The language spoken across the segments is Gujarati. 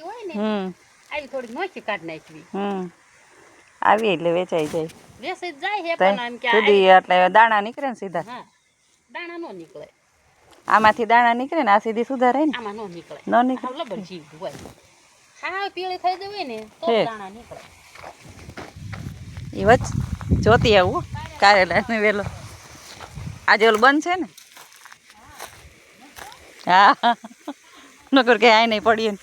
હોય ને આવી થોડી નોખી કાઢ નાખવી આવી એટલે વેચાઈ જાય વેચાઈ જાય હે પણ આમ કે સુધી એટલે દાણા નીકળે ને સીધા હા દાણા નો નીકળે આમાંથી દાણા નીકળે ને આ સીધી સુધારાય ને આમાં નો નીકળે ન નીકળે આ લબર જીવ હોય હા પીળી થઈ જવી હોય ને તો દાણા નીકળે એ વચ્ચે જોતી આવું કારેલા ને વેલો આજે ઓલું બંધ છે ને હા નકર કે આય નહીં પડીએ ને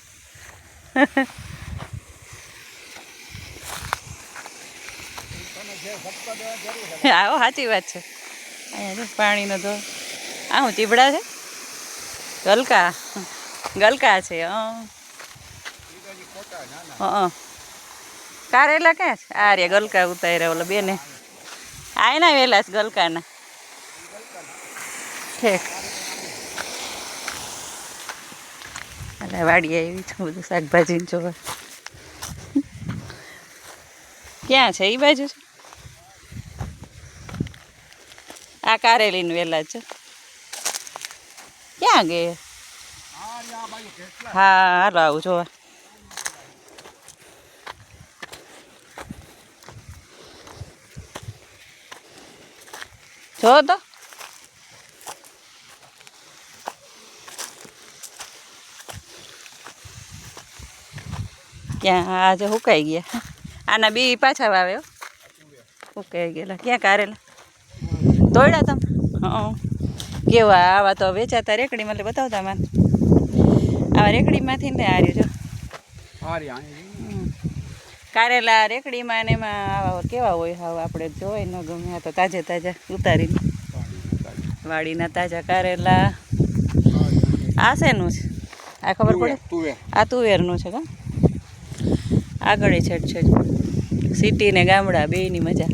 આવો સાચી વાત છે અહીંયા પાણીનો તો આ હું ચીબડા છે ગલકા ગલકા છે કારેલા ક્યાં છે આ રે ગલકા ઉતાર્યા ઓલા બેને આ ના વેલા છે ગલકાના ઠેક એટલે વાડી આવી છું બધું શાકભાજી જોવા ક્યાં છે એ બાજુ છે આ કારેલીને વેલા છે ક્યાં ગયે હા હાલો આવું જોવા જો તો ક્યાં આજે હુકાઈ ગયા આના બી પાછા વાવ્યો હુકાઈ ગયેલા ક્યાં કારેલા તોડ્યા તમે કેવા આવા તો વેચાતા રેકડી એટલે બતાવતા મને આવા રેકડીમાંથી ને આ રહ્યું જો કારેલા રેકડીમાં ને એમાં આવા કેવા હોય હાવ આપણે જોઈ ન ગમે આ તો તાજે તાજા ઉતારીને વાડીના તાજા કારેલા આ શેનું છે આ ખબર પડે આ તુવેરનું છે કા આગળ છેડ છેડ સિટી ને ગામડા બેયની મજા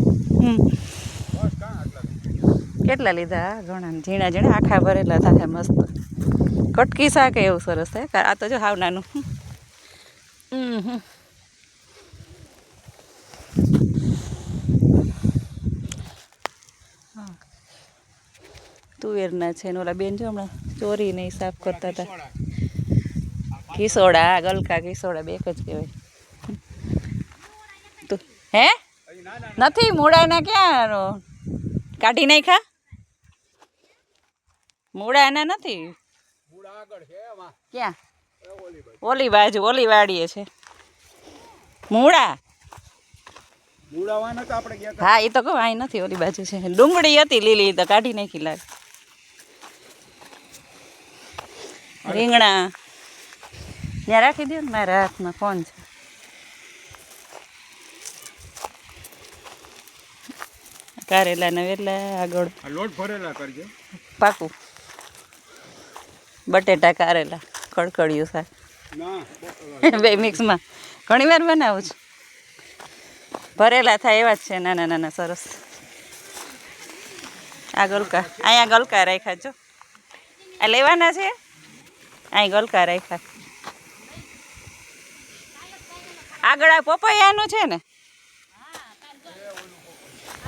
કેટલા લીધા ઘણા ઝીણા ઝીણા આખા ભરેલા થાય મસ્ત કટકી શાક એવું સરસ થાય આ તો જો હાવ નાનું તુવેરના છે ને ઓલા બેન જો હમણાં ચોરીને સાફ કરતા હતા કિસોડા ગલકા કિસોડા બે જ કહેવાય તું હે નથી મૂળાના ક્યાં કાઢી નાખ્યા મૂળા એના નથી ક્યાં ઓલી બાજુ ઓલી વાડીએ છે મૂળા હા એ તો કહું અહીં નથી ઓલી બાજુ છે ડુંગળી હતી લીલી તો કાઢી નાખી લાગે રીંગણા ત્યાં રાખી દો ને મારા હાથમાં ફોન છે કારેલા ને વેલા આગળ લોટ ભરેલા કરજો પાકું બટેટા કારેલા કડકડિયું શાક બે મિક્સમાં ઘણી વાર બનાવું છું ભરેલા થાય એવા જ છે નાના નાના સરસ આ ગલકા અહીંયા ગલકા રાખ્યા જો આ લેવાના છે અહીં ગલકા રાખ્યા આગળ આ પપૈયાનું છે ને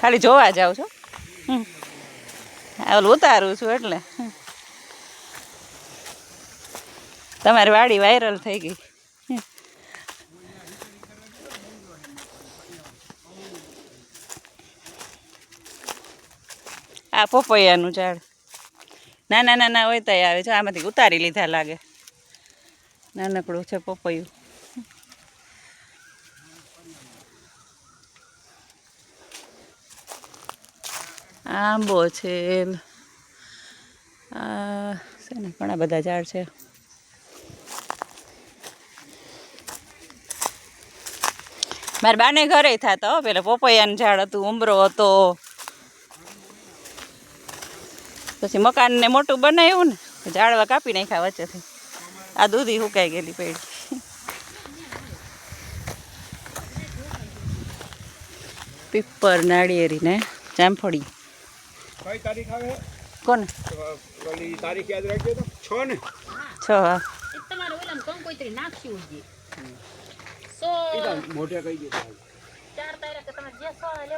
ખાલી જોવા જાઉં છું ઓલું ઉતારું છું એટલે તમારી વાડી વાયરલ થઈ ગઈ આ પપૈયાનું ઝાડ નાના નાના હોય તો આવે છે આમાંથી ઉતારી લીધા લાગે નાનકડું છે પપૈયું આંબો છે ને ઘણા બધા ઝાડ છે મારા બાને ઘરે થતા હો પેલા પપૈયાનું ઝાડ હતું ઉંબરો હતો પછી મકાનને મોટું બનાવ્યું ને ઝાડવા કાપી નાખ્યા વચ્ચેથી આ દૂધી સુકાઈ ગયેલી પેડી પીપર નાળિયેરી ને જામફળી કઈ તારીખ આવે કોને ઓલી તારીખ યાદ રાખજો તો 6 ને 6 હા તમારે ઓલામ કંકોત્રી નાખ્યું છે મોઢે કહી દે 4 તારીખે તમે જે 6